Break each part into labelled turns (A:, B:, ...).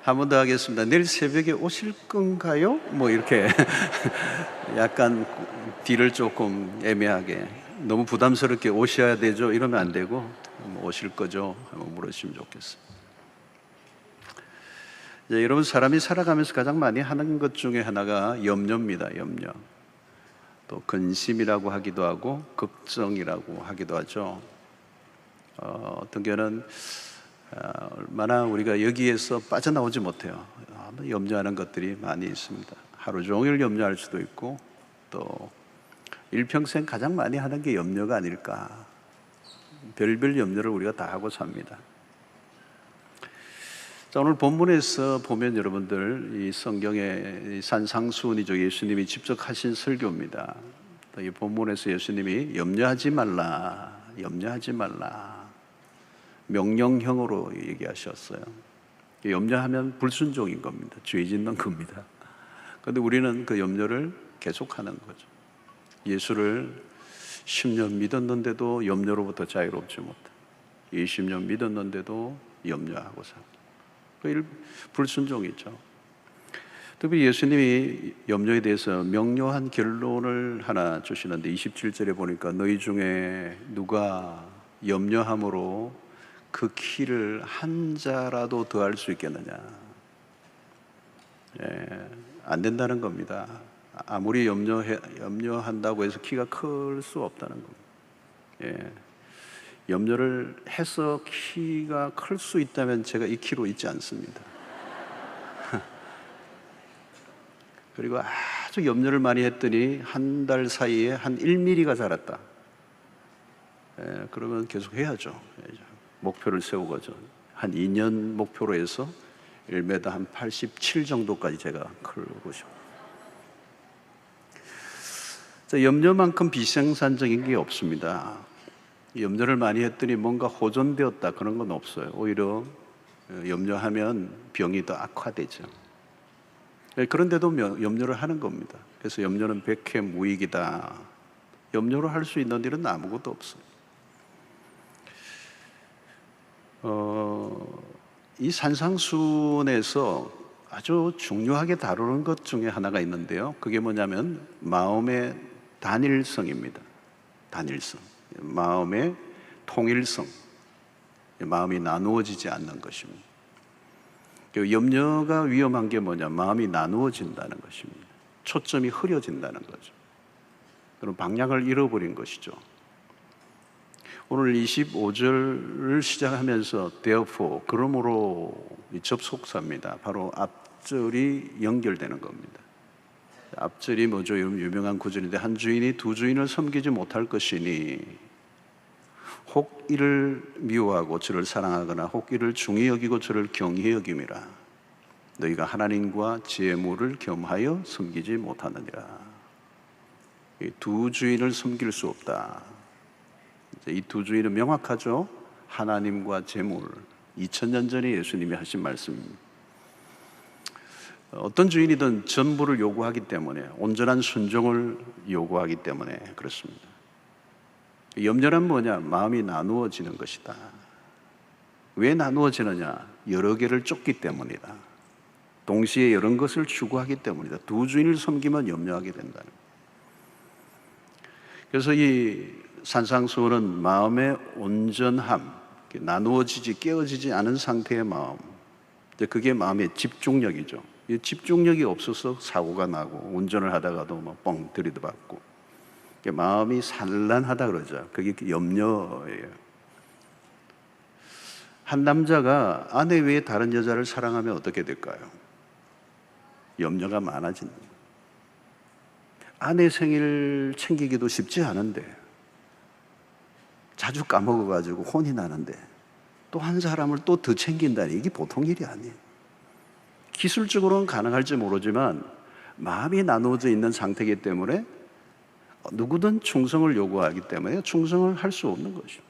A: 한 번 더 하겠습니다. 내일 새벽에 오실 건가요? 뭐 이렇게 약간 뒤를 조금 애매하게, 너무 부담스럽게 오셔야 되죠? 이러면 안 되고 오실 거죠? 한번 물으시면 좋겠어요. 여러분, 사람이 살아가면서 가장 많이 하는 것 중에 하나가 염려입니다. 염려. 또 근심이라고 하기도 하고 걱정이라고 하기도 하죠. 어떤 경우는 얼마나 우리가 여기에서 빠져나오지 못해요. 염려하는 것들이 많이 있습니다. 하루 종일 염려할 수도 있고, 또 일평생 가장 많이 하는 게 염려가 아닐까. 별별 염려를 우리가 다 하고 삽니다. 자, 오늘 본문에서 보면 여러분들, 이 성경의 산상수훈이죠. 예수님이 직접 하신 설교입니다. 이 본문에서 예수님이 염려하지 말라, 염려하지 말라, 명령형으로 얘기하셨어요. 염려하면 불순종인 겁니다. 죄 짓는 겁니다. 그런데 우리는 그 염려를 계속하는 거죠. 예수를 10년 믿었는데도 염려로부터 자유롭지 못해. 20년 믿었는데도 염려하고 살고. 그 불순종이죠. 특히 예수님이 염려에 대해서 명료한 결론을 하나 주시는데, 27절에 보니까 너희 중에 누가 염려함으로 그 키를 한 자라도 더할 수 있겠느냐. 안 된다는 겁니다. 아무리 염려한다고 해서 키가 클 수 없다는 겁니다. 염려를 해서 키가 클 수 있다면 제가 이 키로 있지 않습니다. 그리고 아주 염려를 많이 했더니 한 달 사이에 한 1mm가 자랐다. 그러면 계속 해야죠. 목표를 세우고죠. 한 2년 목표로 해서 1m 한 87 정도까지 제가 크고 싶어요. 염려만큼 비생산적인 게 없습니다. 염려를 많이 했더니 뭔가 호전되었다, 그런 건 없어요. 오히려 염려하면 병이 더 악화되죠. 그런데도 염려를 하는 겁니다. 그래서 염려는 백해무익이다. 염려로 할 수 있는 일은 아무것도 없어요. 이 산상수훈에서 아주 중요하게 다루는 것 중에 하나가 있는데요. 그게 뭐냐면 마음의 단일성입니다. 단일성. 마음의 통일성. 마음이 나누어지지 않는 것입니다. 염려가 위험한 게 뭐냐? 마음이 나누어진다는 것입니다. 초점이 흐려진다는 거죠. 그럼 방향을 잃어버린 것이죠. 오늘 25절을 시작하면서 therefore, 그러므로, 이 접속사입니다. 바로 앞절이 연결되는 겁니다. 앞절이 뭐죠? 유명한 구절인데, 한 주인이 두 주인을 섬기지 못할 것이니 혹 이를 미워하고 저를 사랑하거나 혹 이를 중히 여기고 저를 경히 여김이라. 너희가 하나님과 재물을 겸하여 섬기지 못하느니라. 이 두 주인을 섬길 수 없다. 이 두 주인은 명확하죠. 하나님과 재물. 2000년 전에 예수님이 하신 말씀입니다. 어떤 주인이든 전부를 요구하기 때문에, 온전한 순종을 요구하기 때문에 그렇습니다. 염려란 뭐냐? 마음이 나누어지는 것이다. 왜 나누어지느냐? 여러 개를 쫓기 때문이다. 동시에 여러 것을 추구하기 때문이다. 두 주인을 섬기면 염려하게 된다는 거예요. 그래서 이 산상수훈은 마음의 온전함, 나누어지지, 깨어지지 않은 상태의 마음, 그게 마음의 집중력이죠. 이 집중력이 없어서 사고가 나고, 운전을 하다가도 막 뻥 들이받고, 마음이 산란하다 그러죠. 그게 염려예요. 한 남자가 아내 외에 다른 여자를 사랑하면 어떻게 될까요? 염려가 많아진다. 아내 생일 챙기기도 쉽지 않은데, 자주 까먹어가지고 혼이 나는데, 또 한 사람을 또 더 챙긴다니, 이게 보통 일이 아니에요. 기술적으로는 가능할지 모르지만 마음이 나누어져 있는 상태이기 때문에 누구든 충성을 요구하기 때문에 충성을 할 수 없는 것이죠.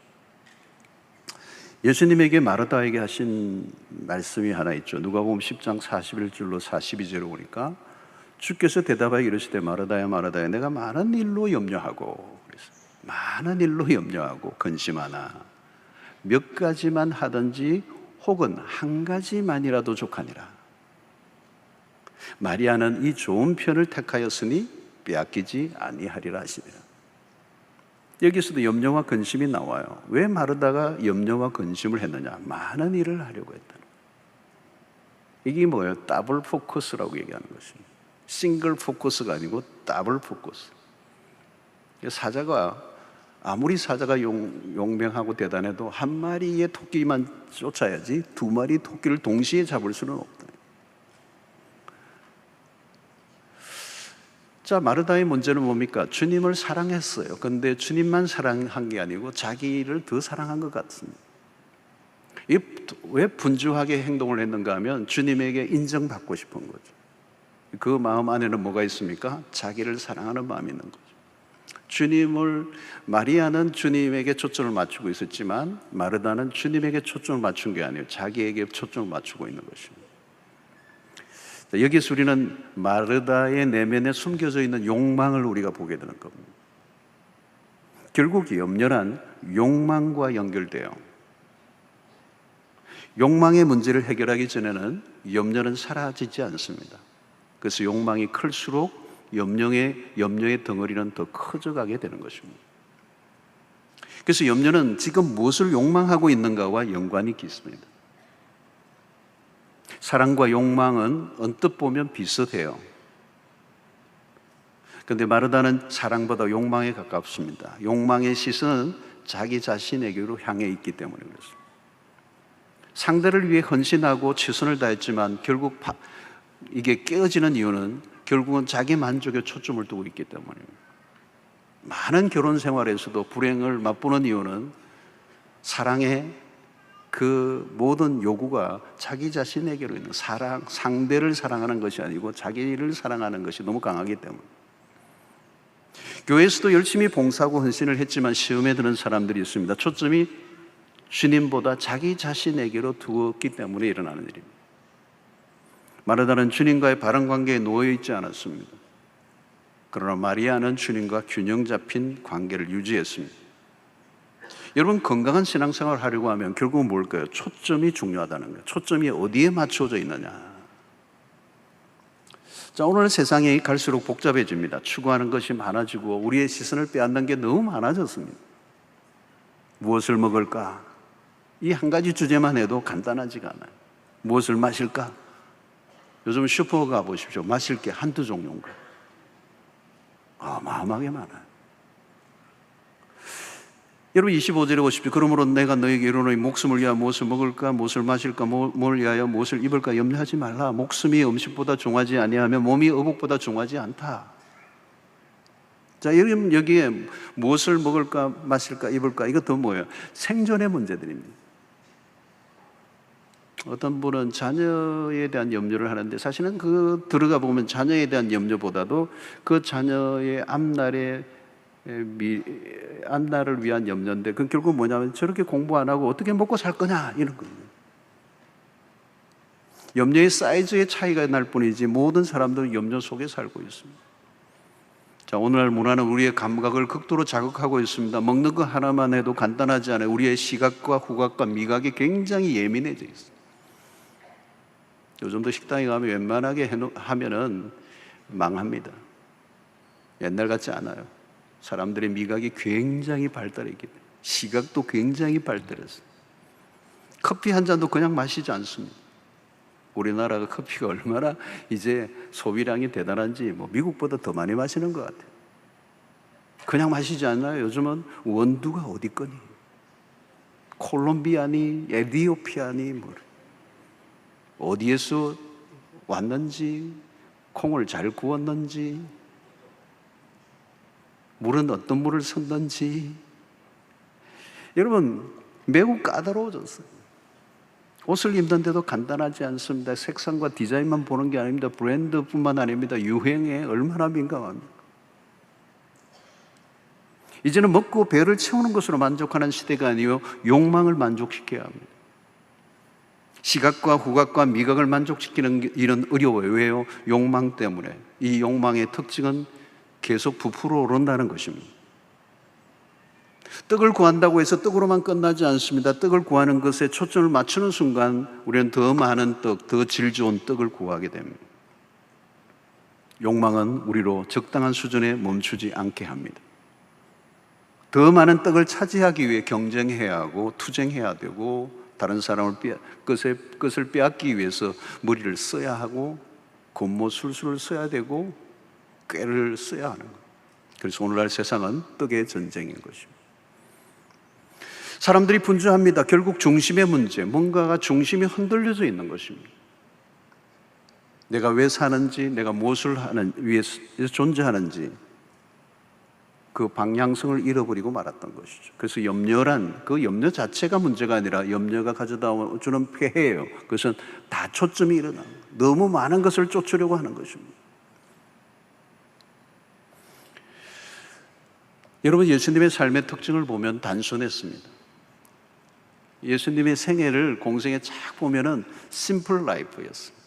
A: 예수님에게 마르다에게 하신 말씀이 하나 있죠. 누가복음 10장 41절로 42절로 보니까 주께서 대답하여 이르시되 마르다야 마르다야 내가 많은 일로 염려하고, 그랬어요. 많은 일로 염려하고 근심하나 몇 가지만 하든지 혹은 한 가지만이라도 족하니라. 마리아는 이 좋은 편을 택하였으니 빼앗기지 아니하리라 하시니라. 여기서도 염려와 근심이 나와요. 왜 마르다가 염려와 근심을 했느냐? 많은 일을 하려고 했다. 이게 뭐예요? 더블 포커스라고 얘기하는 것입니다. 싱글 포커스가 아니고 더블 포커스. 사자가 아무리 사자가 용맹하고 대단해도 한 마리의 토끼만 쫓아야지 두 마리 토끼를 동시에 잡을 수는 없다. 자, 마르다의 문제는 뭡니까? 주님을 사랑했어요. 그런데 주님만 사랑한 게 아니고 자기를 더 사랑한 것 같습니다. 왜 분주하게 행동을 했는가 하면 주님에게 인정받고 싶은 거죠. 그 마음 안에는 뭐가 있습니까? 자기를 사랑하는 마음이 있는 거죠. 마리아는 주님에게 초점을 맞추고 있었지만 마르다는 주님에게 초점을 맞춘 게 아니에요. 자기에게 초점을 맞추고 있는 것입니다. 여기서 우리는 마르다의 내면에 숨겨져 있는 욕망을 우리가 보게 되는 겁니다. 결국 염려란 욕망과 연결돼요. 욕망의 문제를 해결하기 전에는 염려는 사라지지 않습니다. 그래서 욕망이 클수록 염려의 덩어리는 더 커져가게 되는 것입니다. 그래서 염려는 지금 무엇을 욕망하고 있는가와 연관이 깊습니다. 사랑과 욕망은 언뜻 보면 비슷해요. 그런데 마르다는 사랑보다 욕망에 가깝습니다. 욕망의 시선은 자기 자신에게로 향해 있기 때문에 그렇습니다. 상대를 위해 헌신하고 최선을 다했지만 결국 이게 깨어지는 이유는 결국은 자기 만족에 초점을 두고 있기 때문입니다. 많은 결혼 생활에서도 불행을 맛보는 이유는 사랑의 그 모든 요구가 자기 자신에게로 있는 상대를 사랑하는 것이 아니고 자기를 사랑하는 것이 너무 강하기 때문에. 교회에서도 열심히 봉사하고 헌신을 했지만 시험에 드는 사람들이 있습니다. 초점이 주님보다 자기 자신에게로 두었기 때문에 일어나는 일입니다. 마르다는 주님과의 바른 관계에 놓여있지 않았습니다. 그러나 마리아는 주님과 균형 잡힌 관계를 유지했습니다. 여러분, 건강한 신앙생활을 하려고 하면 결국은 뭘까요? 초점이 중요하다는 거예요. 초점이 어디에 맞춰져 있느냐. 자, 오늘 세상이 갈수록 복잡해집니다. 추구하는 것이 많아지고 우리의 시선을 빼앗는 게 너무 많아졌습니다. 무엇을 먹을까? 이 한 가지 주제만 해도 간단하지가 않아요. 무엇을 마실까? 요즘 슈퍼 가보십시오. 마실 게 한두 종류인가? 어마어마하게 많아요. 여러분 25절에 보십시오. 그러므로 내가 너에게 이르노니 목숨을 위하여 무엇을 먹을까, 무엇을 마실까, 뭘 위하여 무엇을 입을까 염려하지 말라. 목숨이 음식보다 중하지 아니하며 몸이 의복보다 중하지 않다. 자, 여기에 무엇을 먹을까, 마실까, 입을까, 이것도 뭐예요? 생존의 문제들입니다. 어떤 분은 자녀에 대한 염려를 하는데 사실은 들어가 보면 자녀에 대한 염려보다도 그 자녀의 앞날을 위한 염려인데 그건 결국 뭐냐면 저렇게 공부 안 하고 어떻게 먹고 살 거냐 이런 겁니다. 염려의 사이즈의 차이가 날 뿐이지 모든 사람들은 염려 속에 살고 있습니다. 자, 오늘날 문화는 우리의 감각을 극도로 자극하고 있습니다. 먹는 거 하나만 해도 간단하지 않아요. 우리의 시각과 후각과 미각이 굉장히 예민해져 있어요. 요즘도 식당에 가면 웬만하게 하면은 망합니다. 옛날 같지 않아요. 사람들의 미각이 굉장히 발달했기 때문에 시각도 굉장히 발달했어요. 커피 한 잔도 그냥 마시지 않습니다. 우리나라가 커피가 얼마나 이제 소비량이 대단한지 미국보다 더 많이 마시는 것 같아요. 그냥 마시지 않나요? 요즘은 원두가 어디 거니? 콜롬비아니, 에티오피아니 어디에서 왔는지, 콩을 잘 구웠는지, 물은 어떤 물을 썼는지. 여러분, 매우 까다로워졌어요. 옷을 입는데도 간단하지 않습니다. 색상과 디자인만 보는 게 아닙니다. 브랜드뿐만 아닙니다. 유행에 얼마나 민감합니까? 이제는 먹고 배를 채우는 것으로 만족하는 시대가 아니요 욕망을 만족시켜야 합니다. 시각과 후각과 미각을 만족시키는 일은 어려워요. 왜요? 욕망 때문에. 이 욕망의 특징은 계속 부풀어 오른다는 것입니다. 떡을 구한다고 해서 떡으로만 끝나지 않습니다. 떡을 구하는 것에 초점을 맞추는 순간 우리는 더 많은 떡, 더 질 좋은 떡을 구하게 됩니다. 욕망은 우리로 적당한 수준에 멈추지 않게 합니다. 더 많은 떡을 차지하기 위해 경쟁해야 하고 투쟁해야 되고, 다른 사람을 것을 빼앗기 위해서 머리를 써야 하고, 곤모술수를 써야 되고, 꾀를 써야 하는 거예요. 그래서 오늘날 세상은 떡의 전쟁인 것입니다. 사람들이 분주합니다. 결국 중심의 문제, 뭔가가 중심이 흔들려져 있는 것입니다. 내가 왜 사는지, 내가 무엇을 위해서 존재하는지, 그 방향성을 잃어버리고 말았던 것이죠. 그래서 염려란, 그 염려 자체가 문제가 아니라 염려가 가져다 주는 폐해예요. 그것은 다 초점이 일어나는 거예요. 너무 많은 것을 쫓으려고 하는 것입니다. 여러분, 예수님의 삶의 특징을 보면 단순했습니다. 예수님의 생애를 공생에 쫙 보면은 심플 라이프였어요.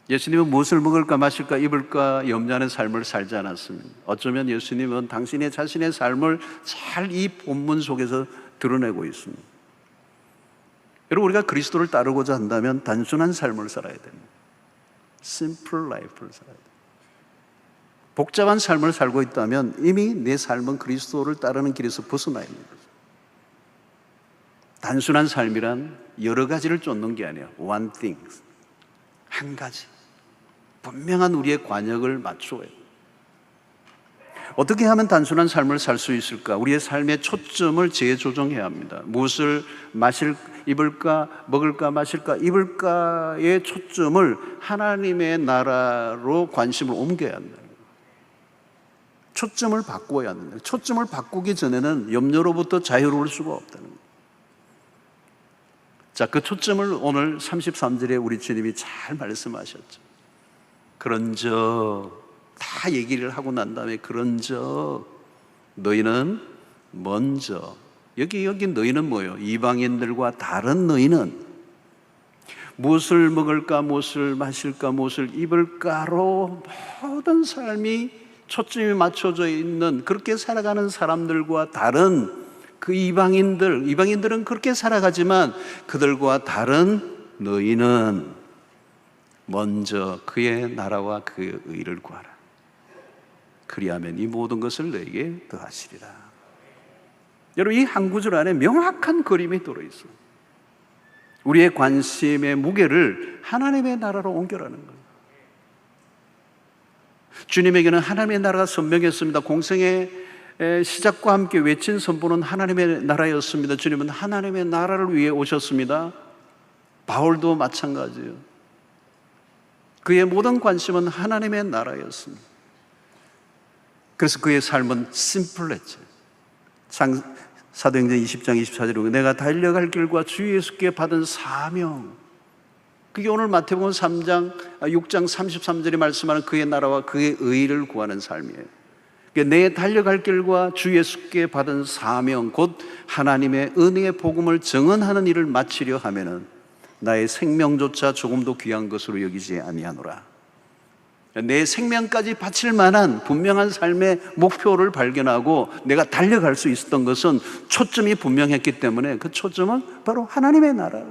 A: 예수님은 무엇을 먹을까 마실까 입을까 염려하는 삶을 살지 않았습니다. 어쩌면 예수님은 당신의 자신의 삶을 잘 이 본문 속에서 드러내고 있습니다. 여러분, 우리가 그리스도를 따르고자 한다면 단순한 삶을 살아야 됩니다. 심플 라이프를 살아야 됩니다. 복잡한 삶을 살고 있다면 이미 내 삶은 그리스도를 따르는 길에서 벗어나 있는 거죠. 단순한 삶이란 여러 가지를 쫓는 게 아니에요. One thing, 한 가지. 분명한 우리의 관역을 맞춰야 해요. 어떻게 하면 단순한 삶을 살 수 있을까? 우리의 삶의 초점을 재조정해야 합니다. 무엇을 입을까, 먹을까, 마실까, 입을까의 초점을 하나님의 나라로 관심을 옮겨야 한다. 초점을 바꿔야 한다. 초점을 바꾸기 전에는 염려로부터 자유로울 수가 없다는 거예요. 자, 그 초점을 오늘 33절에 우리 주님이 잘 말씀하셨죠. 그런즉, 다 얘기를 하고 난 다음에 그런즉 너희는 먼저, 여기 너희는 뭐예요? 이방인들과 다른 너희는 무엇을 먹을까, 무엇을 마실까, 무엇을 입을까로 모든 삶이 초점이 맞춰져 있는, 그렇게 살아가는 사람들과 다른 그 이방인들은 그렇게 살아가지만 그들과 다른 너희는 먼저 그의 나라와 그의 의를 구하라. 그리하면 이 모든 것을 너에게 더하시리라. 여러분, 이 한 구절 안에 명확한 그림이 들어있어요. 우리의 관심의 무게를 하나님의 나라로 옮겨라는 거예요. 주님에게는 하나님의 나라가 선명했습니다. 공생의 시작과 함께 외친 선포는 하나님의 나라였습니다. 주님은 하나님의 나라를 위해 오셨습니다. 바울도 마찬가지예요. 그의 모든 관심은 하나님의 나라였습니다. 그래서 그의 삶은 심플했죠. 사도행전 20장 24절에 보면 내가 달려갈 길과 주 예수께 받은 사명, 그게 오늘 마태복음 6장 33절에 말씀하는 그의 나라와 그의 의를 구하는 삶이에요. 내 달려갈 길과 주 예수께 받은 사명, 곧 하나님의 은혜의 복음을 증언하는 일을 마치려 하면은 나의 생명조차 조금도 귀한 것으로 여기지 아니하노라. 내 생명까지 바칠 만한 분명한 삶의 목표를 발견하고 내가 달려갈 수 있었던 것은 초점이 분명했기 때문에 그 초점은 바로 하나님의 나라.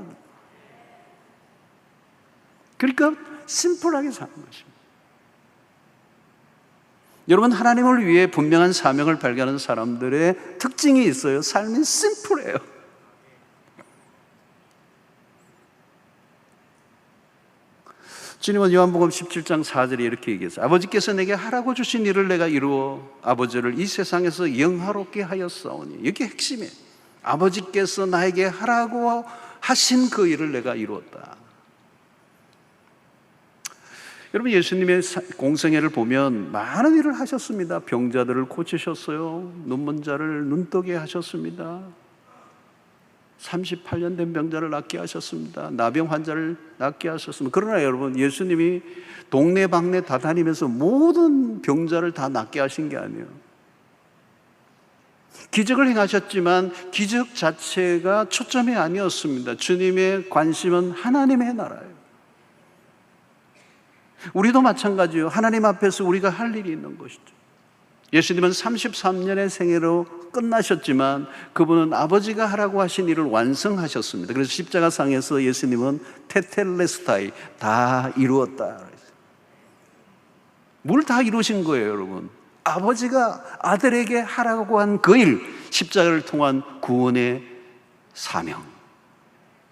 A: 그러니까 심플하게 사는 것입니다. 여러분, 하나님을 위해 분명한 사명을 발견하는 사람들의 특징이 있어요. 삶이 심플해요. 주님은 요한복음 17장 4절에 이렇게 얘기했어요. 아버지께서 내게 하라고 주신 일을 내가 이루어 아버지를 이 세상에서 영화롭게 하였사오니. 이게 핵심이에요. 아버지께서 나에게 하라고 하신 그 일을 내가 이루었다. 여러분, 예수님의 공생애를 보면 많은 일을 하셨습니다. 병자들을 고치셨어요. 눈먼 자를 눈뜨게 하셨습니다. 38년 된 병자를 낫게 하셨습니다. 나병 환자를 낫게 하셨습니다. 그러나 여러분, 예수님이 동네방네 다 다니면서 모든 병자를 다 낫게 하신 게 아니에요. 기적을 행하셨지만 기적 자체가 초점이 아니었습니다. 주님의 관심은 하나님의 나라예요. 우리도 마찬가지예요. 하나님 앞에서 우리가 할 일이 있는 것이죠. 예수님은 33년의 생애로 끝나셨지만 그분은 아버지가 하라고 하신 일을 완성하셨습니다. 그래서 십자가상에서 예수님은 테텔레스타이, 다 이루었다. 33년의 생애로 끝나셨지만 그분은 아버지가 하라고 하신 일을 완성하셨습니다. 그래서 십자가상에서 예수님은 테텔레스타이, 다 이루었다. 33년의 생애로 끝나셨지만 그분은 아버지가 하라고 하신 일을 완성하셨습니다. 그래서 십자가상에서 예수님은 테텔레스타이, 다 이루었다. 뭘 다 이루신 거예요, 여러분? 아버지가 아들에게 하라고 한 그 일, 십자가를 통한 구원의 사명,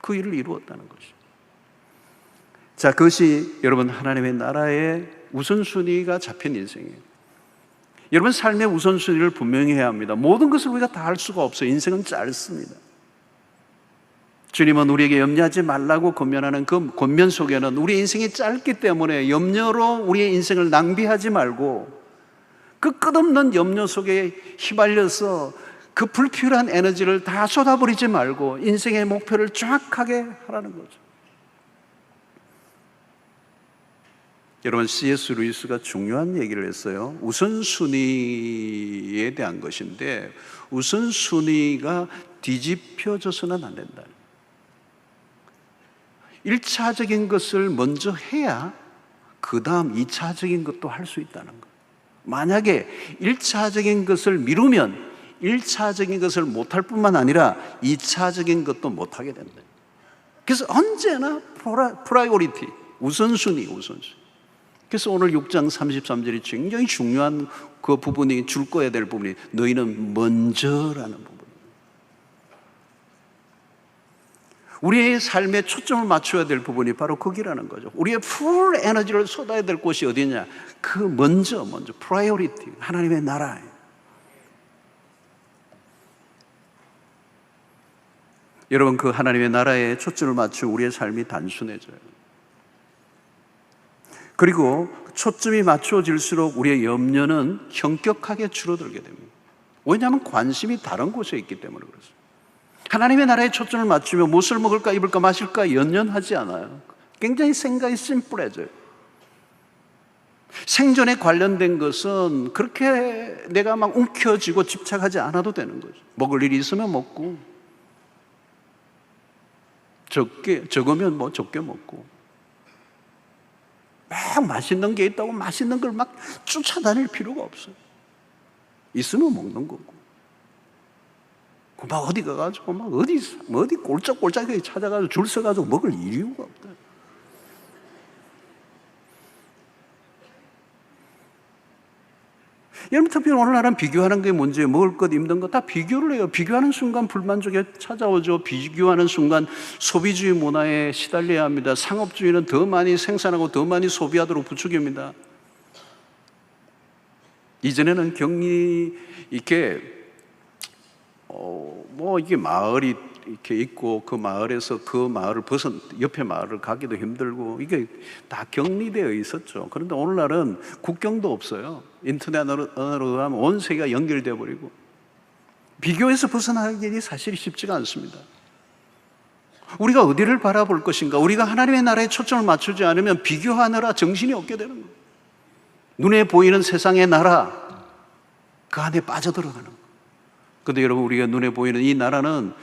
A: 그 일을 이루었다는 것이죠. 자, 그것이 여러분 하나님의 나라의 우선순위가 잡힌 인생이에요. 여러분 삶의 우선순위를 분명히 해야 합니다. 모든 것을 우리가 다 할 수가 없어요. 인생은 짧습니다. 주님은 우리에게 염려하지 말라고 권면하는 그 권면 속에는 우리 인생이 짧기 때문에 염려로 우리의 인생을 낭비하지 말고 그 끝없는 염려 속에 휘말려서 그 불필요한 에너지를 다 쏟아버리지 말고 인생의 목표를 정확하게 하라는 거죠. 여러분, C.S. 루이스가 중요한 얘기를 했어요. 우선순위에 대한 것인데 우선순위가 뒤집혀져서는 안 된다. 1차적인 것을 먼저 해야 그 다음 2차적인 것도 할 수 있다는 것. 만약에 1차적인 것을 미루면 1차적인 것을 못할 뿐만 아니라 2차적인 것도 못하게 된다. 그래서 언제나 프라이오리티, 우선순위. 그래서 오늘 6장 33절이 굉장히 중요한 그 부분이 줄 거야 될 부분이 너희는 먼저라는 부분. 우리의 삶에 초점을 맞춰야 될 부분이 바로 거기라는 거죠. 우리의 풀 에너지를 쏟아야 될 곳이 어디냐? 그 먼저 프라이오리티, 하나님의 나라. 여러분, 그 하나님의 나라에 초점을 맞추면 우리의 삶이 단순해져요. 그리고 초점이 맞춰질수록 우리의 염려는 현격하게 줄어들게 됩니다. 왜냐하면 관심이 다른 곳에 있기 때문에 그렇습니다. 하나님의 나라에 초점을 맞추면 무엇을 먹을까, 입을까, 마실까 연연하지 않아요. 굉장히 생각이 심플해져요. 생존에 관련된 것은 그렇게 내가 막 움켜쥐고 집착하지 않아도 되는 거죠. 먹을 일이 있으면 먹고, 적으면 적게 먹고, 막 맛있는 게 있다고 맛있는 걸 막 쫓아다닐 필요가 없어요. 있으면 먹는 거고. 막 어디 가가지고 막 어디 꼴짝꼴짝하게 찾아가지고 줄 서가지고 먹을 이유가 없다. 여러분, 특히 오늘날은 비교하는 게 문제예요. 먹을 것, 입는 것 다 비교를 해요. 비교하는 순간 불만족에 찾아오죠. 비교하는 순간 소비주의 문화에 시달려야 합니다. 상업주의는 더 많이 생산하고 더 많이 소비하도록 부추깁니다. 이전에는 이렇게 이게 마을이 이렇게 있고 그 마을에서 그 마을을 옆에 마을을 가기도 힘들고 이게 다 격리되어 있었죠. 그런데 오늘날은 국경도 없어요. 인터넷으로 하면 온 세계가 연결되어 버리고 비교에서 벗어나기 일이 사실 쉽지가 않습니다. 우리가 어디를 바라볼 것인가? 우리가 하나님의 나라에 초점을 맞추지 않으면 비교하느라 정신이 없게 되는 거예요. 눈에 보이는 세상의 나라, 그 안에 빠져들어가는 거예요. 그런데 여러분, 우리가 눈에 보이는 이 나라는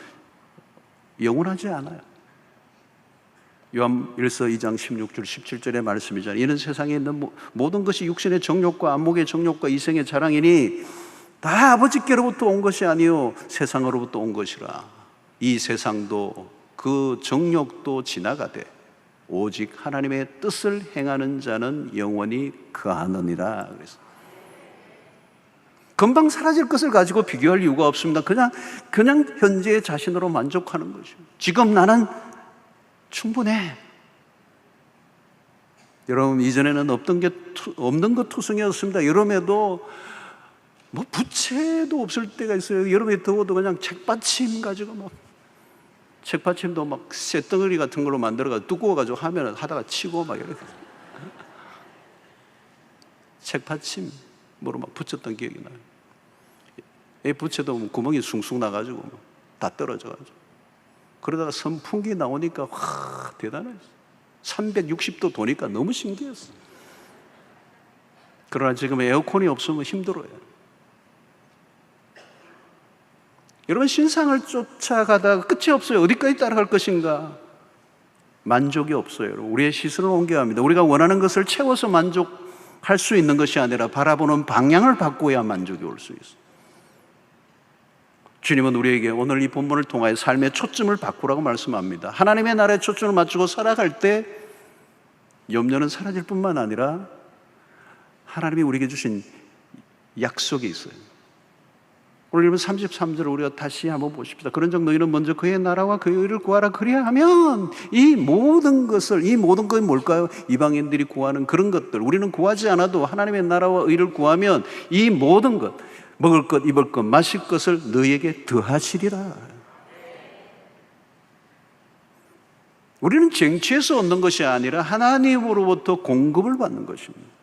A: 영원하지 않아요. 요한일서 2장 16절 17절의 말씀이잖아요. 이는 세상에 있는 모든 것이 육신의 정욕과 안목의 정욕과 이생의 자랑이니 다 아버지께로부터 온 것이 아니요 세상으로부터 온 것이라. 이 세상도 그 정욕도 지나가되 오직 하나님의 뜻을 행하는 자는 영원히 거하느니라. 그래서 금방 사라질 것을 가지고 비교할 이유가 없습니다. 그냥 현재의 자신으로 만족하는 것이죠. 지금 나는 충분해. 여러분, 이전에는 없는 것 투성이었습니다. 여름에도 부채도 없을 때가 있어요. 여름에 더워도 그냥 책받침 가지고 책받침도 쇳덩어리 같은 걸로 만들어가지고 두꺼워가지고 하다가 치고 이렇게 책받침으로 붙였던 기억이 나요. 이 부채도 구멍이 숭숭 나가지고 다 떨어져가지고 그러다가 선풍기 나오니까 대단했어. 360도 도니까 너무 신기했어. 그러나 지금 에어컨이 없으면 힘들어요. 여러분, 신상을 쫓아가다가 끝이 없어요. 어디까지 따라갈 것인가? 만족이 없어요. 우리의 시선을 옮겨야 합니다. 우리가 원하는 것을 채워서 만족할 수 있는 것이 아니라 바라보는 방향을 바꿔야 만족이 올 수 있어요. 주님은 우리에게 오늘 이 본문을 통하여 삶의 초점을 바꾸라고 말씀합니다. 하나님의 나라에 초점을 맞추고 살아갈 때 염려는 사라질 뿐만 아니라 하나님이 우리에게 주신 약속이 있어요. 오늘 33절 우리가 다시 한번 보십시다. 그런즉 너희는 먼저 그의 나라와 그의 의를 구하라. 그리하면 이 모든 것이 뭘까요? 이방인들이 구하는 그런 것들, 우리는 구하지 않아도 하나님의 나라와 의를 구하면 이 모든 것, 먹을 것, 입을 것, 마실 것을 너희에게 더하시리라. 우리는 쟁취해서 얻는 것이 아니라 하나님으로부터 공급을 받는 것입니다.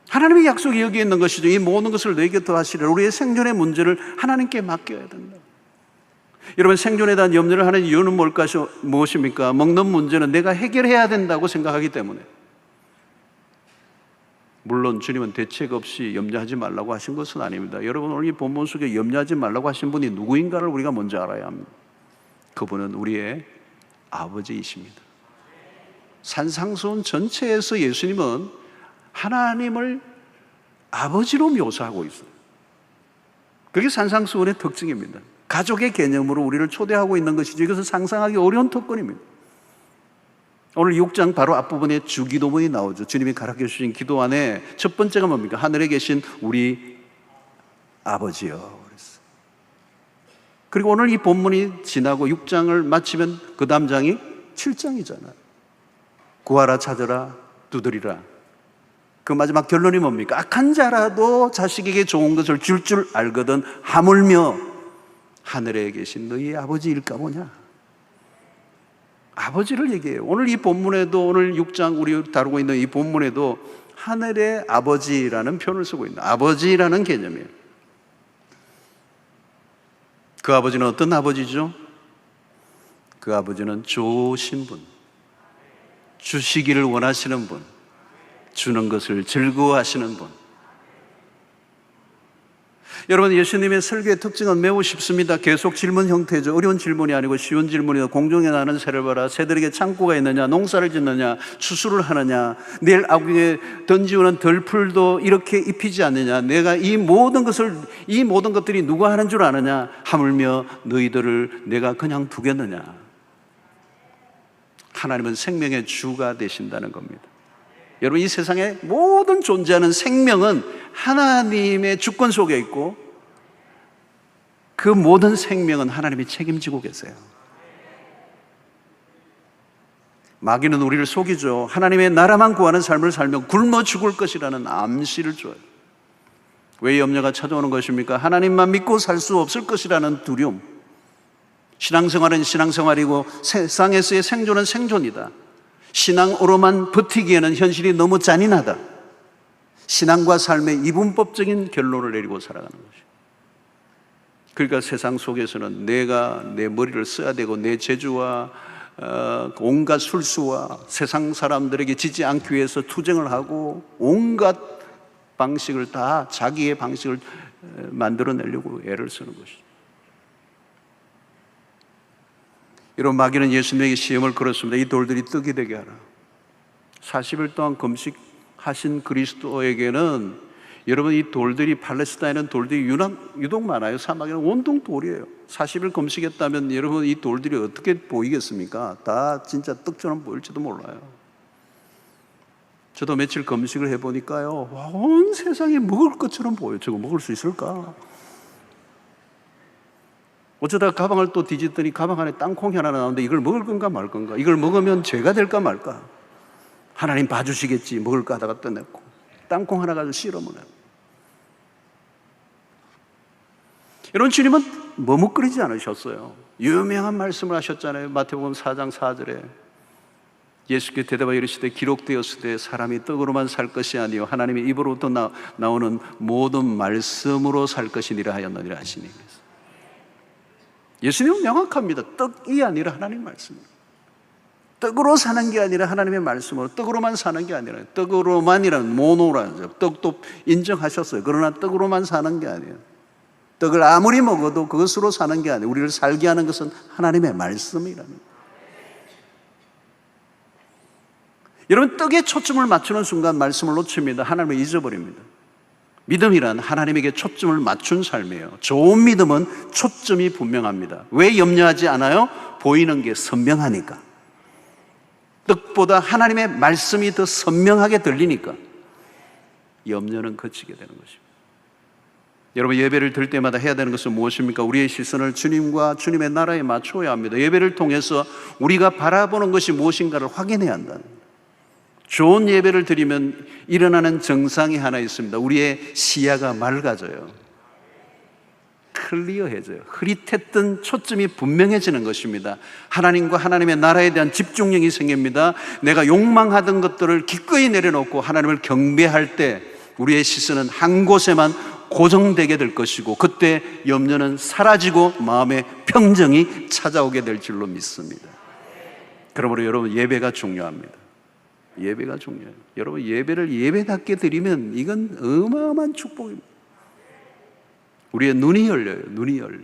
A: 하나님의 약속이 여기 있는 것이죠. 이 모든 것을 너에게 더하시리라. 우리의 생존의 문제를 하나님께 맡겨야 된다. 여러분, 생존에 대한 염려를 하는 이유는 무엇입니까? 먹는 문제는 내가 해결해야 된다고 생각하기 때문에. 물론 주님은 대책 없이 염려하지 말라고 하신 것은 아닙니다. 여러분, 오늘 이 본문 속에 염려하지 말라고 하신 분이 누구인가를 우리가 먼저 알아야 합니다. 그분은 우리의 아버지이십니다. 산상수훈 전체에서 예수님은 하나님을 아버지로 묘사하고 있어요. 그게 산상수훈의 특징입니다. 가족의 개념으로 우리를 초대하고 있는 것이죠. 이것은 상상하기 어려운 특권입니다. 오늘 6장 바로 앞부분에 주기도문이 나오죠. 주님이 가르쳐 주신 기도 안에 첫 번째가 뭡니까? 하늘에 계신 우리 아버지요. 그랬어요. 그리고 오늘 이 본문이 지나고 6장을 마치면 그 다음 장이 7장이잖아요. 구하라, 찾으라, 두드리라. 그 마지막 결론이 뭡니까? 악한 자라도 자식에게 좋은 것을 줄 알거든 하물며 하늘에 계신 너희 아버지일까 보냐. 아버지를 얘기해요. 오늘 이 본문에도, 오늘 6장 우리 다루고 있는 이 본문에도 하늘의 아버지라는 표현을 쓰고 있는, 아버지라는 개념이에요. 그 아버지는 어떤 아버지죠? 그 아버지는 좋으신 분, 주시기를 원하시는 분, 주는 것을 즐거워하시는 분. 여러분, 예수님의 설교의 특징은 매우 쉽습니다. 계속 질문 형태죠. 어려운 질문이 아니고 쉬운 질문이다. 공중에 나는 새를 봐라. 새들에게 창고가 있느냐? 농사를 짓느냐? 추수를 하느냐? 내일 아궁에 던지우는 덜풀도 이렇게 입히지 않느냐? 내가 이 모든 것들이 누가 하는 줄 아느냐? 하물며 너희들을 내가 그냥 두겠느냐? 하나님은 생명의 주가 되신다는 겁니다. 여러분, 이 세상에 모든 존재하는 생명은 하나님의 주권 속에 있고 그 모든 생명은 하나님이 책임지고 계세요. 마귀는 우리를 속이죠. 하나님의 나라만 구하는 삶을 살면 굶어 죽을 것이라는 암시를 줘요. 왜 염려가 찾아오는 것입니까? 하나님만 믿고 살 수 없을 것이라는 두려움. 신앙생활은 신앙생활이고 세상에서의 생존은 생존이다. 신앙으로만 버티기에는 현실이 너무 잔인하다. 신앙과 삶의 이분법적인 결론을 내리고 살아가는 것이죠. 그러니까 세상 속에서는 내가 내 머리를 써야 되고 내 재주와 온갖 술수와 세상 사람들에게 지지 않기 위해서 투쟁을 하고 온갖 방식을 다 자기의 방식을 만들어내려고 애를 쓰는 것이죠. 이런 마귀는 예수님에게 시험을 걸었습니다. 이 돌들이 떡이 되게 하라. 40일 동안 금식하신 그리스도에게는, 여러분, 이 돌들이, 팔레스타인은 돌들이 유독 많아요. 사막에는 온통 돌이에요. 40일 금식했다면 여러분, 이 돌들이 어떻게 보이겠습니까? 다 진짜 떡처럼 보일지도 몰라요. 저도 며칠 금식을 해보니까요, 와, 온 세상이 먹을 것처럼 보여요. 저거 먹을 수 있을까? 어쩌다가 가방을 또 뒤집더니 가방 안에 땅콩이 하나 나오는데 이걸 먹을 건가 말 건가? 이걸 먹으면 죄가 될까 말까? 하나님 봐주시겠지. 먹을까 하다가 떠냈고 땅콩 하나 가지고 실어먹어요. 이런 주님은 머뭇거리지 않으셨어요. 유명한 말씀을 하셨잖아요. 마태복음 4장 4절에 예수께 대답하여 이르시되 기록되었으되 사람이 떡으로만 살 것이 아니요 하나님의 입으로부터 나오는 모든 말씀으로 살 것이니라 하였느니라 하시니. 예수님은 명확합니다. 떡이 아니라 하나님의 말씀입니다. 떡으로 사는 게 아니라 하나님의 말씀으로, 떡으로만 사는 게 아니라, 떡으로만이라는 모노라죠. 떡도 인정하셨어요. 그러나 떡으로만 사는 게 아니에요. 떡을 아무리 먹어도 그것으로 사는 게 아니에요. 우리를 살게 하는 것은 하나님의 말씀이라는 거예요. 여러분, 떡에 초점을 맞추는 순간 말씀을 놓칩니다. 하나님을 잊어버립니다. 믿음이란 하나님에게 초점을 맞춘 삶이에요. 좋은 믿음은 초점이 분명합니다. 왜 염려하지 않아요? 보이는 게 선명하니까. 떡보다 하나님의 말씀이 더 선명하게 들리니까. 염려는 그치게 되는 것입니다. 여러분, 예배를 드릴 때마다 해야 되는 것은 무엇입니까? 우리의 시선을 주님과 주님의 나라에 맞추어야 합니다. 예배를 통해서 우리가 바라보는 것이 무엇인가를 확인해야 한다는 거예요. 좋은 예배를 드리면 일어나는 정상이 하나 있습니다. 우리의 시야가 맑아져요. 클리어해져요. 흐릿했던 초점이 분명해지는 것입니다. 하나님과 하나님의 나라에 대한 집중력이 생깁니다. 내가 욕망하던 것들을 기꺼이 내려놓고 하나님을 경배할 때 우리의 시선은 한 곳에만 고정되게 될 것이고, 그때 염려는 사라지고 마음의 평정이 찾아오게 될 줄로 믿습니다. 그러므로 여러분, 예배가 중요합니다. 예배가 중요해요. 여러분, 예배를 예배답게 드리면 이건 어마어마한 축복입니다. 우리의 눈이 열려요. 눈이 열려.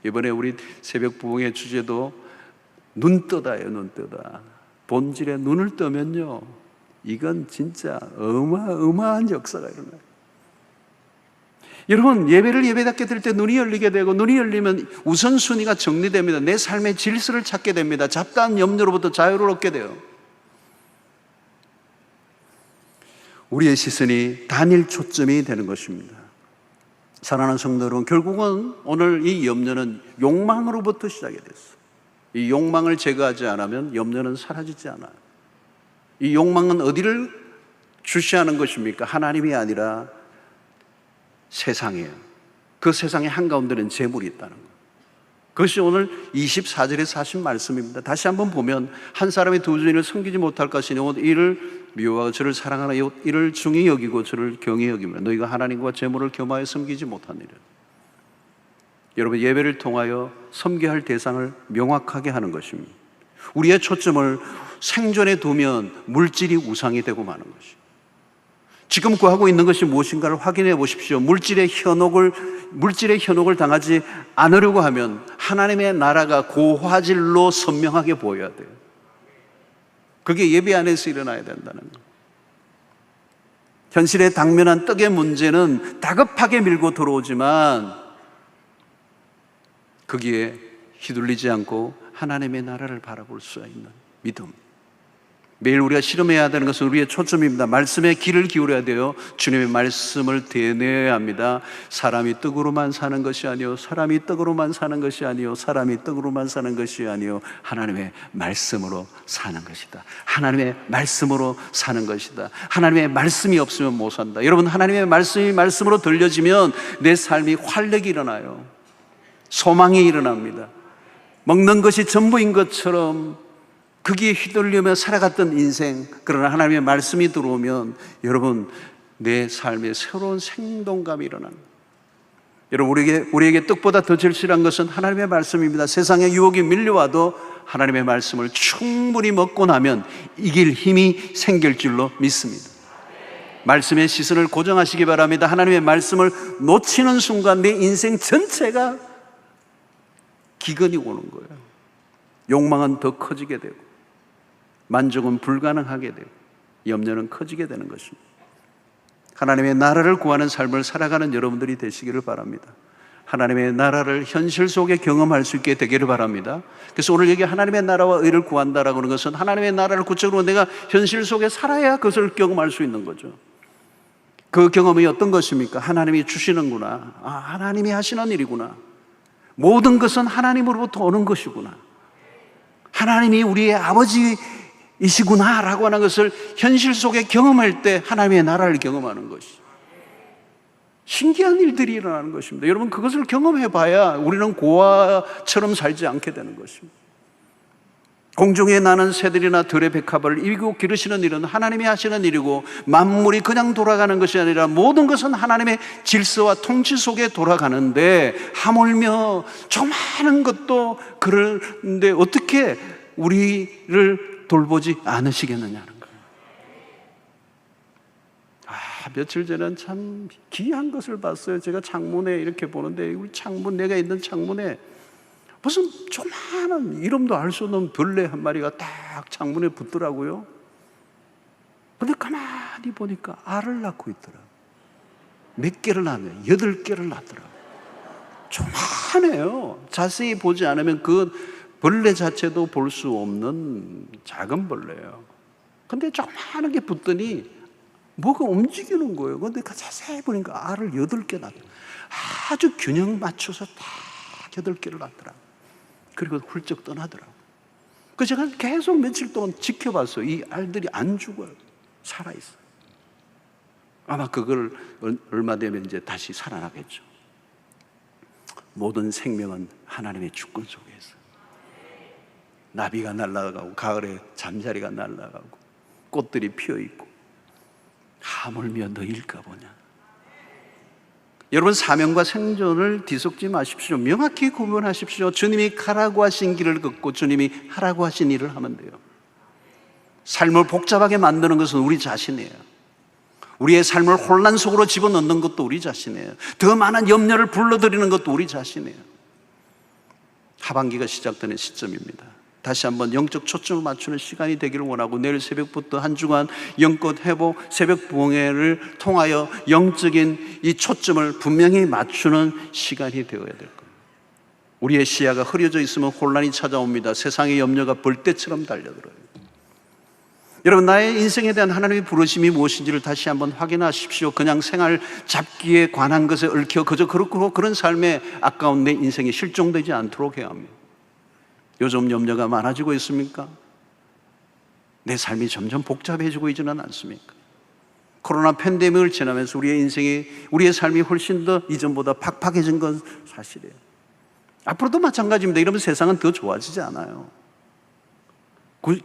A: 이번에 우리 새벽 부흥의 주제도 눈 뜨다예요. 눈 뜨다. 본질에 눈을 뜨면요, 이건 진짜 어마어마한 역사가 일어나요. 여러분, 예배를 예배답게 드릴 때 눈이 열리게 되고, 눈이 열리면 우선순위가 정리됩니다. 내 삶의 질서를 찾게 됩니다. 잡다한 염려로부터 자유를 얻게 돼요. 우리의 시선이 단일 초점이 되는 것입니다. 사랑하는 성도 여러분, 결국은 오늘 이 염려는 욕망으로부터 시작이 됐어요. 이 욕망을 제거하지 않으면 염려는 사라지지 않아요. 이 욕망은 어디를 주시하는 것입니까? 하나님이 아니라 세상이에요. 그 세상의 한가운데는 재물이 있다는 거예요. 그것이 오늘 24절에서 하신 말씀입니다. 다시 한번 보면, 한 사람이 두 주인을 섬기지 못할 것이니 이를 미워하고 저를 사랑하나 이를 중히 여기고 저를 경히 여기며 너희가 하나님과 재물을 겸하여 섬기지 못하느니라. 여러분, 예배를 통하여 섬겨야 할 대상을 명확하게 하는 것입니다. 우리의 초점을 생존에 두면 물질이 우상이 되고 마는 것입니다. 지금 구하고 있는 것이 무엇인가를 확인해 보십시오. 물질의 현혹을 당하지 않으려고 하면 하나님의 나라가 고화질로 선명하게 보여야 돼요. 그게 예배 안에서 일어나야 된다는 거예요. 현실에 당면한 떡의 문제는 다급하게 밀고 들어오지만 거기에 휘둘리지 않고 하나님의 나라를 바라볼 수 있는 믿음. 매일 우리가 실험해야 되는 것은 우리의 초점입니다. 말씀에 귀를 기울여야 돼요. 주님의 말씀을 대내야 합니다. 사람이 떡으로만 사는 것이 아니요, 사람이 떡으로만 사는 것이 아니요, 사람이 떡으로만 사는 것이 아니요, 하나님의 말씀으로 사는 것이다. 하나님의 말씀으로 사는 것이다. 하나님의 말씀이 없으면 못 산다. 여러분, 하나님의 말씀이 말씀으로 들려지면 내 삶이 활력이 일어나요. 소망이 일어납니다. 먹는 것이 전부인 것처럼 거기에 휘둘리며 살아갔던 인생, 그러나 하나님의 말씀이 들어오면 여러분, 내 삶에 새로운 생동감이 일어납니다. 여러분, 우리에게 떡보다 더 절실한 것은 하나님의 말씀입니다. 세상의 유혹이 밀려와도 하나님의 말씀을 충분히 먹고 나면 이길 힘이 생길 줄로 믿습니다. 말씀의 시선을 고정하시기 바랍니다. 하나님의 말씀을 놓치는 순간 내 인생 전체가 기근이 오는 거예요. 욕망은 더 커지게 되고 만족은 불가능하게 되고 염려는 커지게 되는 것입니다. 하나님의 나라를 구하는 삶을 살아가는 여러분들이 되시기를 바랍니다. 하나님의 나라를 현실 속에 경험할 수 있게 되기를 바랍니다. 그래서 오늘 여기 하나님의 나라와 의를 구한다라고 하는 것은 하나님의 나라를 구체적으로 내가 현실 속에 살아야 그것을 경험할 수 있는 거죠. 그 경험이 어떤 것입니까? 하나님이 주시는구나. 하나님이 하시는 일이구나. 모든 것은 하나님으로부터 오는 것이구나. 하나님이 우리의 아버지이시구나 라고 하는 것을 현실 속에 경험할 때 하나님의 나라를 경험하는 것이 신기한 일들이 일어나는 것입니다. 여러분, 그것을 경험해 봐야 우리는 고아처럼 살지 않게 되는 것입니다. 공중에 나는 새들이나 들의 백합을 입고 기르시는 일은 하나님이 하시는 일이고, 만물이 그냥 돌아가는 것이 아니라 모든 것은 하나님의 질서와 통치 속에 돌아가는데, 하물며 조그마한 것도 그런데 어떻게 우리를 돌보지 않으시겠느냐는 거예요. 며칠 전에 참 귀한 것을 봤어요. 제가 창문에 이렇게 보는데, 우리 창문, 내가 있는 창문에 무슨 조그마한 이름도 알 수 없는 벌레 한 마리가 딱 창문에 붙더라고요. 근데 가만히 보니까 알을 낳고 있더라. 몇 개를 낳네요. 8개를 낳더라. 조그마해요. 자세히 보지 않으면 그 벌레 자체도 볼 수 없는 작은 벌레예요. 근데 조그마한 게 붙더니 뭐가 움직이는 거예요. 근데 자세히 보니까 알을 8개 낳더라. 아주 균형 맞춰서 딱 8개를 낳더라. 그리고 훌쩍 떠나더라고. 그래서 제가 계속 며칠 동안 지켜봤어요. 이 알들이 안 죽어요. 살아있어요. 아마 그걸 얼마 되면 이제 다시 살아나겠죠. 모든 생명은 하나님의 주권 속에 있어요. 나비가 날아가고 가을에 잠자리가 날아가고 꽃들이 피어있고 하물며 너일까 보냐. 여러분, 사명과 생존을 뒤섞지 마십시오. 명확히 구분하십시오. 주님이 가라고 하신 길을 걷고 주님이 하라고 하신 일을 하면 돼요. 삶을 복잡하게 만드는 것은 우리 자신이에요. 우리의 삶을 혼란 속으로 집어넣는 것도 우리 자신이에요. 더 많은 염려를 불러들이는 것도 우리 자신이에요. 하반기가 시작되는 시점입니다. 다시 한번 영적 초점을 맞추는 시간이 되기를 원하고, 내일 새벽부터 한 주간 영껏 회복, 새벽 부흥회를 통하여 영적인 이 초점을 분명히 맞추는 시간이 되어야 될 겁니다. 우리의 시야가 흐려져 있으면 혼란이 찾아옵니다. 세상의 염려가 벌떼처럼 달려들어요. 여러분, 나의 인생에 대한 하나님의 부르심이 무엇인지를 다시 한번 확인하십시오. 그냥 생활 잡기에 관한 것에 얽혀 그저 그렇고 그런 삶에 아까운 내 인생이 실종되지 않도록 해야 합니다. 요즘 염려가 많아지고 있습니까? 내 삶이 점점 복잡해지고 있지는 않습니까? 코로나 팬데믹을 지나면서 우리의 삶이 훨씬 더 이전보다 팍팍해진 건 사실이에요. 앞으로도 마찬가지입니다. 이러면 세상은 더 좋아지지 않아요.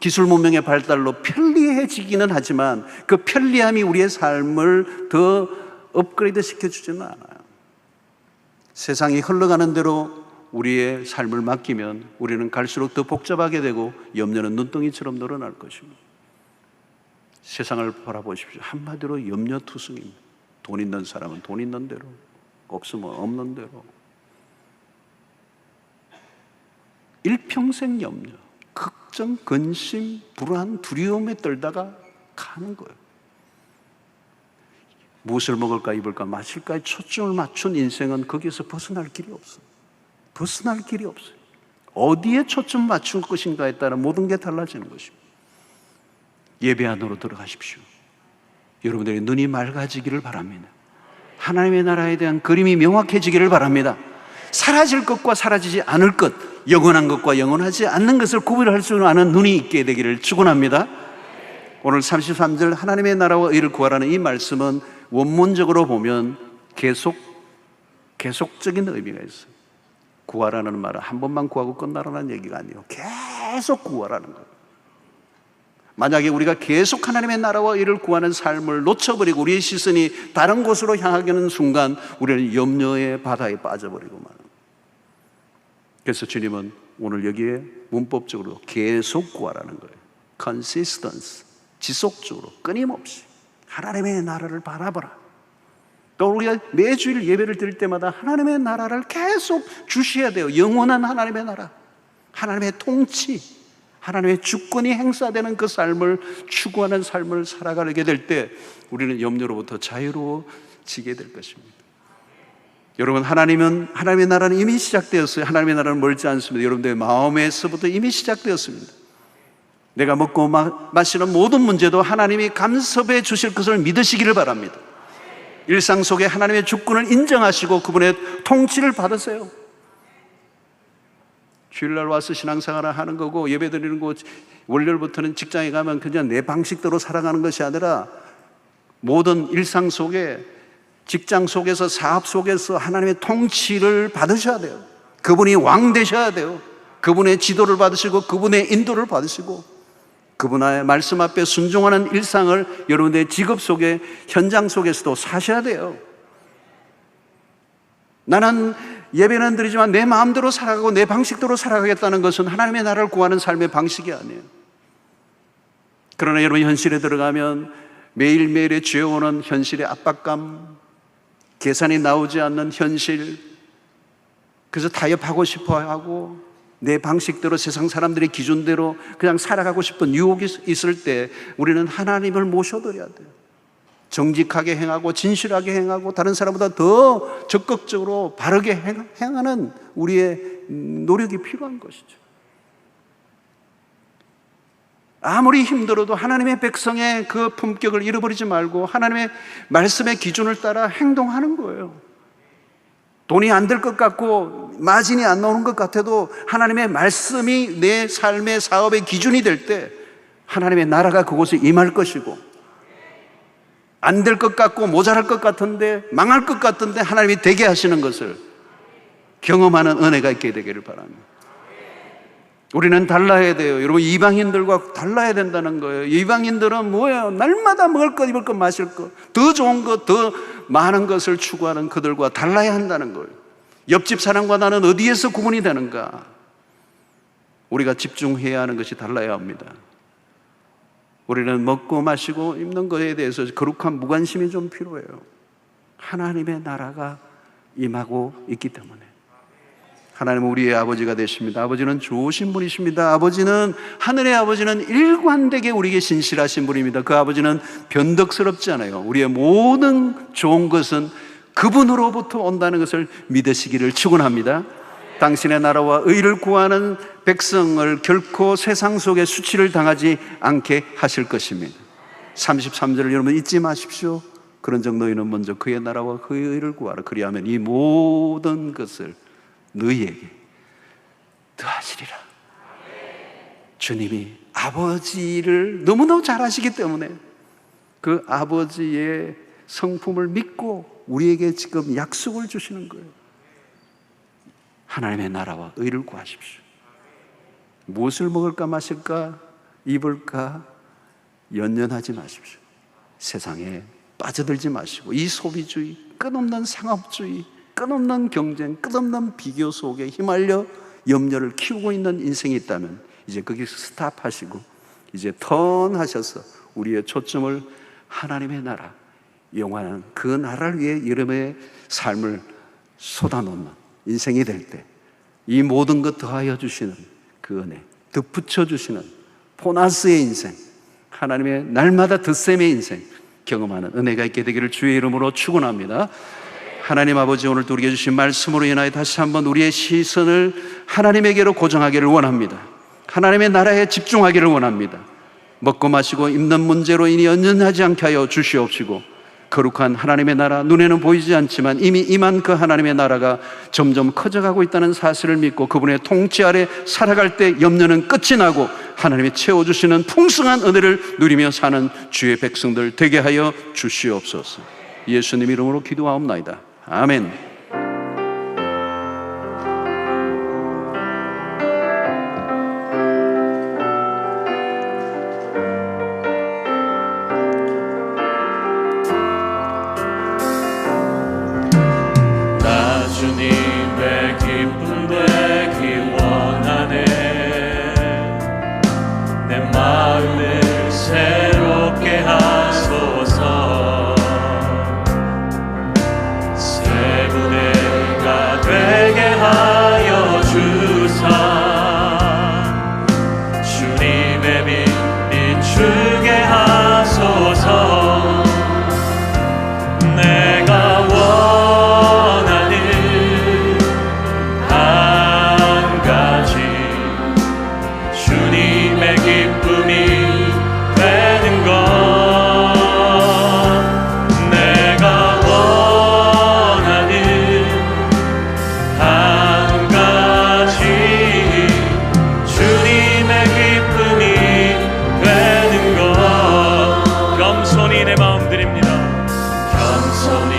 A: 기술 문명의 발달로 편리해지기는 하지만 그 편리함이 우리의 삶을 더 업그레이드 시켜주지는 않아요. 세상이 흘러가는 대로 우리의 삶을 맡기면 우리는 갈수록 더 복잡하게 되고 염려는 눈덩이처럼 늘어날 것입니다. 세상을 바라보십시오. 한마디로 염려투성입니다. 돈 있는 사람은 돈 있는 대로, 없으면 없는 대로. 일평생 염려, 걱정, 근심, 불안, 두려움에 떨다가 가는 거예요. 무엇을 먹을까, 입을까, 마실까에 초점을 맞춘 인생은 거기에서 벗어날 길이 없어요. 벗어날 길이 없어요. 어디에 초점 맞출 것인가에 따라 모든 게 달라지는 것입니다. 예배 안으로 들어가십시오. 여러분들의 눈이 맑아지기를 바랍니다. 하나님의 나라에 대한 그림이 명확해지기를 바랍니다. 사라질 것과 사라지지 않을 것, 영원한 것과 영원하지 않는 것을 구별할 수 있는 눈이 있게 되기를 축원합니다. 오늘 33절 하나님의 나라와 의를 구하라는 이 말씀은 원문적으로 보면 계속적인 의미가 있어요. 구하라는 말은 한 번만 구하고 끝나라는 얘기가 아니에요. 계속 구하라는 거예요. 만약에 우리가 계속 하나님의 나라와 의를 구하는 삶을 놓쳐버리고 우리의 시선이 다른 곳으로 향하게 하는 순간 우리는 염려의 바다에 빠져버리고 말합니다. 그래서 주님은 오늘 여기에 문법적으로 계속 구하라는 거예요. Consistency, 지속적으로 끊임없이 하나님의 나라를 바라보라. 또 우리가 매주일 예배를 드릴 때마다 하나님의 나라를 계속 주셔야 돼요. 영원한 하나님의 나라, 하나님의 통치, 하나님의 주권이 행사되는 그 삶을 추구하는 삶을 살아가게 될 때 우리는 염려로부터 자유로워지게 될 것입니다. 여러분, 하나님의 나라는 이미 시작되었어요. 하나님의 나라는 멀지 않습니다. 여러분들의 마음에서부터 이미 시작되었습니다. 내가 먹고 마시는 모든 문제도 하나님이 감섭해 주실 것을 믿으시기를 바랍니다. 일상 속에 하나님의 주권을 인정하시고 그분의 통치를 받으세요. 주일날 와서 신앙생활을 하는 거고 예배 드리는 거, 월요일부터는 직장에 가면 그냥 내 방식대로 살아가는 것이 아니라 모든 일상 속에, 직장 속에서, 사업 속에서 하나님의 통치를 받으셔야 돼요. 그분이 왕 되셔야 돼요. 그분의 지도를 받으시고 그분의 인도를 받으시고 그분의 말씀 앞에 순종하는 일상을 여러분의 직업 속에, 현장 속에서도 사셔야 돼요. 나는 예배는 드리지만 내 마음대로 살아가고 내 방식대로 살아가겠다는 것은 하나님의 나라를 구하는 삶의 방식이 아니에요. 그러나 여러분, 현실에 들어가면 매일매일의 죄어오는 현실의 압박감, 계산이 나오지 않는 현실, 그래서 타협하고 싶어 하고 내 방식대로, 세상 사람들의 기준대로 그냥 살아가고 싶은 유혹이 있을 때 우리는 하나님을 모셔드려야 돼요. 정직하게 행하고 진실하게 행하고 다른 사람보다 더 적극적으로 바르게 행하는 우리의 노력이 필요한 것이죠. 아무리 힘들어도 하나님의 백성의 그 품격을 잃어버리지 말고 하나님의 말씀의 기준을 따라 행동하는 거예요. 돈이 안 될 것 같고 마진이 안 나오는 것 같아도 하나님의 말씀이 내 삶의 사업의 기준이 될 때 하나님의 나라가 그곳에 임할 것이고, 안 될 것 같고 모자랄 것 같은데 망할 것 같은데 하나님이 되게 하시는 것을 경험하는 은혜가 있게 되기를 바랍니다. 우리는 달라야 돼요. 여러분, 이방인들과 달라야 된다는 거예요. 이방인들은 뭐예요? 날마다 먹을 것, 입을 것, 마실 것, 더 좋은 것, 더 많은 것을 추구하는 그들과 달라야 한다는 거예요. 옆집 사람과 나는 어디에서 구분이 되는가? 우리가 집중해야 하는 것이 달라야 합니다. 우리는 먹고 마시고 입는 것에 대해서 거룩한 무관심이 좀 필요해요. 하나님의 나라가 임하고 있기 때문에. 하나님은 우리의 아버지가 되십니다. 아버지는 좋으신 분이십니다. 하늘의 아버지는 일관되게 우리에게 신실하신 분입니다. 그 아버지는 변덕스럽지 않아요. 우리의 모든 좋은 것은 그분으로부터 온다는 것을 믿으시기를 축원합니다. 당신의 나라와 의를 구하는 백성을 결코 세상 속에 수치를 당하지 않게 하실 것입니다. 33절을 여러분 잊지 마십시오. 그런즉 너희는 먼저 그의 나라와 그의 의를 구하라. 그리하면 이 모든 것을 너희에게 더하시리라. 주님이 아버지를 너무너무 잘 아시기 때문에 그 아버지의 성품을 믿고 우리에게 지금 약속을 주시는 거예요. 하나님의 나라와 의를 구하십시오. 무엇을 먹을까 마실까 입을까 연연하지 마십시오. 세상에 빠져들지 마시고 이 소비주의, 끝없는 상업주의, 끝없는 경쟁, 끝없는 비교 속에 휘말려 염려를 키우고 있는 인생이 있다면 이제 거기서 스탑하시고 이제 턴하셔서 우리의 초점을 하나님의 나라, 영원한 그 나라를 위해 여러분의 삶을 쏟아놓는 인생이 될 때 이 모든 것 더하여 주시는 그 은혜, 덧붙여 주시는 보너스의 인생, 하나님의 날마다 덧셈의 인생 경험하는 은혜가 있게 되기를 주의 이름으로 축원합니다. 하나님 아버지, 오늘도 우리에게 주신 말씀으로 인하여 다시 한번 우리의 시선을 하나님에게로 고정하기를 원합니다. 하나님의 나라에 집중하기를 원합니다. 먹고 마시고 입는 문제로 인히 연연하지 않게 하여 주시옵시고, 거룩한 하나님의 나라, 눈에는 보이지 않지만 이미 임한 그 하나님의 나라가 점점 커져가고 있다는 사실을 믿고 그분의 통치 아래 살아갈 때 염려는 끝이 나고 하나님이 채워주시는 풍성한 은혜를 누리며 사는 주의 백성들 되게 하여 주시옵소서. 예수님 이름으로 기도하옵나이다. 아멘.
B: 주님의 기쁨 되기 원하네. 내 마음을 새롭게 하소서. 새 부대가 되게 하여 주사. 주님의 빛 비추게 하소서. 내가 주님의 기쁨이 되는 것, 내가 원하는 한 가지, 주님의 기쁨이 되는 것. 겸손히 내 마음 드립니다. 겸손히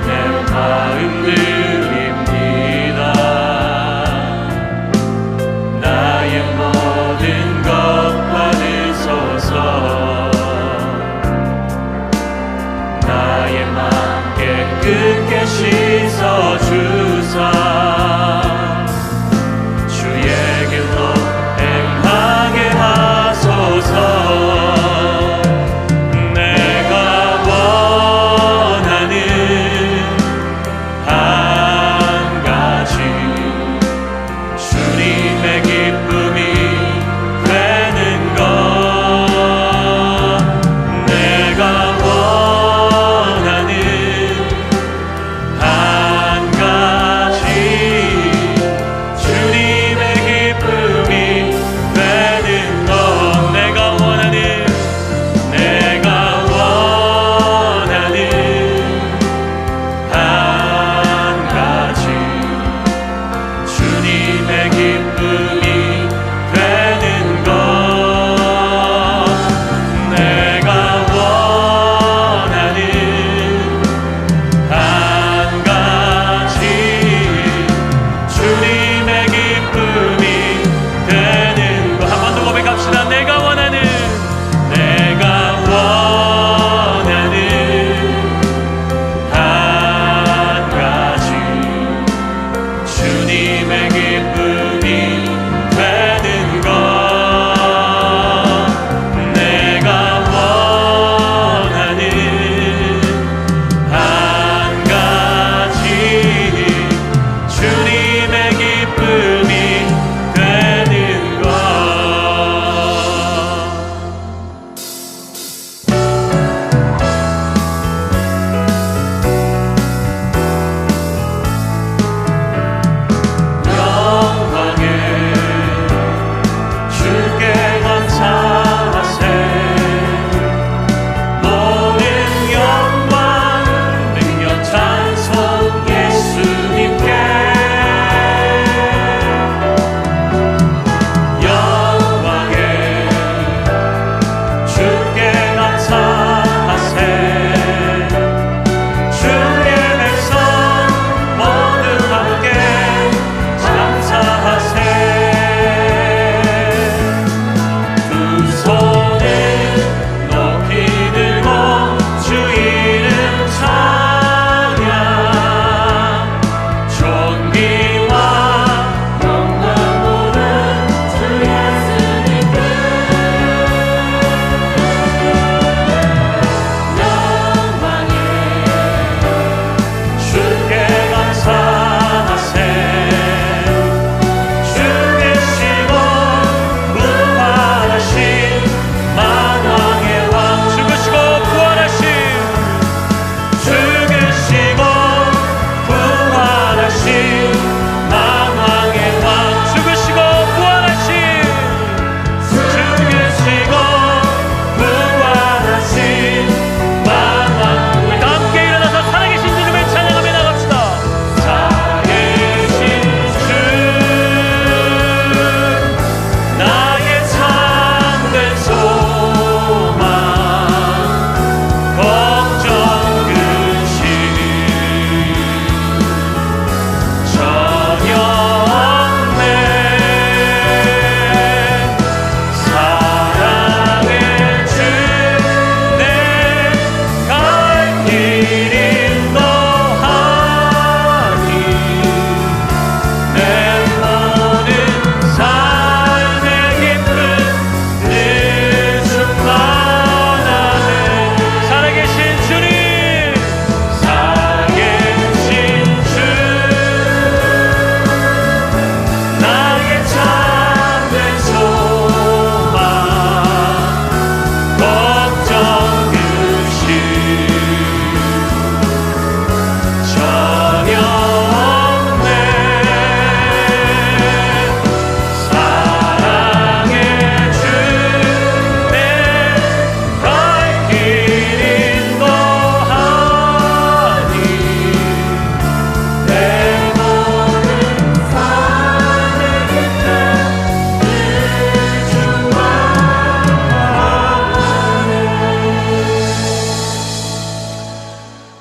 B: 내 마음 드립니다. 나의 모든 것 받으소서. 나의 맘 깨끗게 씻어주사. 주의 길로 행하게 하소서. 내가 원하는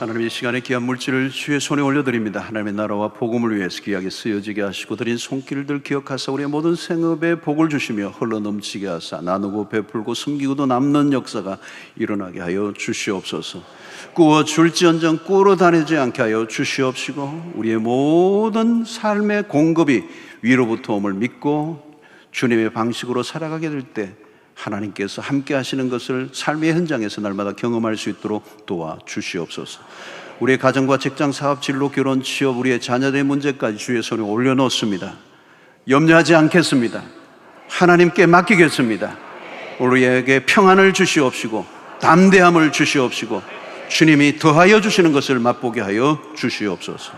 A: 하나님, 이 시간에 귀한 물질을 주의 손에 올려드립니다. 하나님의 나라와 복음을 위해서 귀하게 쓰여지게 하시고 드린 손길들 기억하사 우리의 모든 생업에 복을 주시며 흘러넘치게 하사 나누고 베풀고 숨기고도 남는 역사가 일어나게 하여 주시옵소서. 꾸어줄지언정 꾸러 다니지 않게 하여 주시옵시고 우리의 모든 삶의 공급이 위로부터 옴을 믿고 주님의 방식으로 살아가게 될 때 하나님께서 함께 하시는 것을 삶의 현장에서 날마다 경험할 수 있도록 도와주시옵소서. 우리의 가정과 직장, 사업, 진로, 결혼, 취업, 우리의 자녀들의 문제까지 주의 손에 올려놓습니다. 염려하지 않겠습니다. 하나님께 맡기겠습니다. 우리에게 평안을 주시옵시고 담대함을 주시옵시고 주님이 더하여 주시는 것을 맛보게 하여 주시옵소서.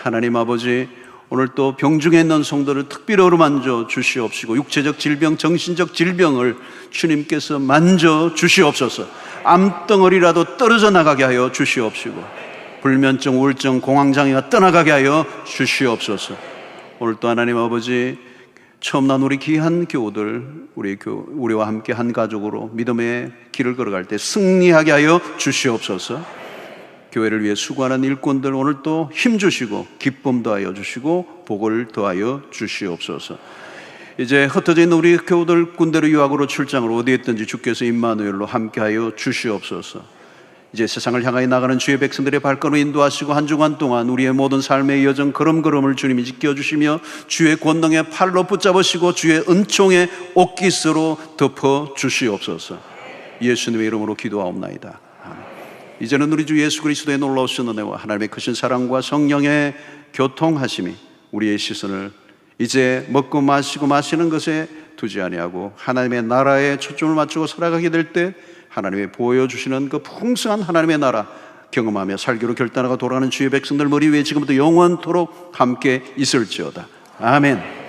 A: 하나님 아버지, 오늘 또 병중에 있는 성도를 특별히 어루만져 주시옵시고 육체적 질병, 정신적 질병을 주님께서 만져 주시옵소서. 암덩어리라도 떨어져 나가게 하여 주시옵시고 불면증, 우울증, 공황장애가 떠나가게 하여 주시옵소서. 오늘 또 하나님 아버지, 처음 난 우리 귀한 교우들, 우리와 함께 한 가족으로 믿음의 길을 걸어갈 때 승리하게 하여 주시옵소서. 교회를 위해 수고하는 일꾼들 오늘 또 힘주시고 기쁨 더하여 주시고 복을 더하여 주시옵소서. 이제 흩어져 있는 우리 교우들 군대로 유학으로 출장을 어디에 있든지 주께서 임마누엘로 함께하여 주시옵소서. 이제 세상을 향하여 나가는 주의 백성들의 발걸음을 인도하시고 한 주간 동안 우리의 모든 삶의 여정 걸음걸음을 주님이 지켜주시며 주의 권능의 팔로 붙잡으시고 주의 은총의 옷깃으로 덮어 주시옵소서. 예수님의 이름으로 기도하옵나이다. 이제는 우리 주 예수 그리스도의 놀라우신 은혜와 하나님의 크신 사랑과 성령의 교통하심이 우리의 시선을 이제 먹고 마시고 마시는 것에 두지 아니하고 하나님의 나라에 초점을 맞추고 살아가게 될 때 하나님의 보여주시는 그 풍성한 하나님의 나라 경험하며 살기로 결단하고 돌아가는 주의 백성들 머리 위에 지금부터 영원토록 함께 있을지어다. 아멘.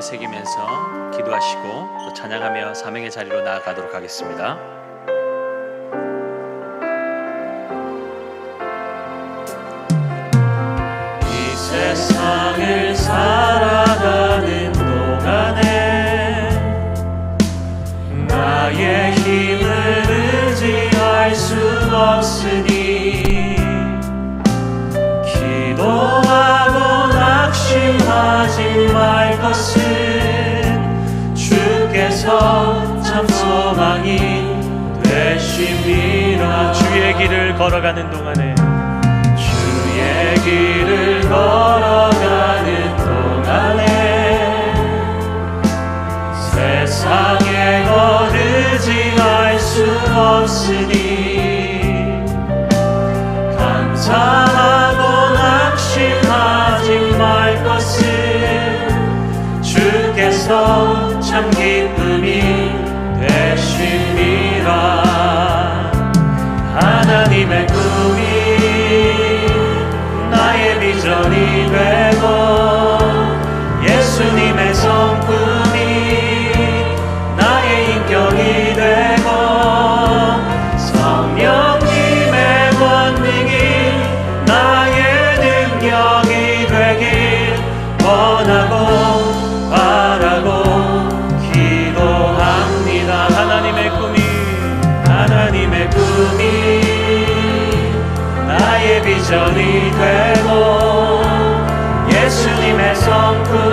B: 새기면서 기도하시고 또 찬양하며 사명의 자리로 나아가도록 하겠습니다. 이 세상을 살아가는 동안에 나의 힘을 의지할 수 없으니 기도하고 낙심하지 말 것을 주께서 참 소망이 되심이라. 주의 길을 걸어가는 동안에 주의 길을 걸어가는 동안에 세상의 것 의지할 수 없으니 감사하고 낙심하지 말 것을 주께서 참 기쁨이 되심이라. 하나님의 꿈이 나의 비전이 되고 예수님의 성품이 나의 인격이 되고 성령님의 권능이 나의 능력이 되길 원하고 바라고 기도합니다. 하나님의 꿈이 나의 비전이 되고 예수님의 성품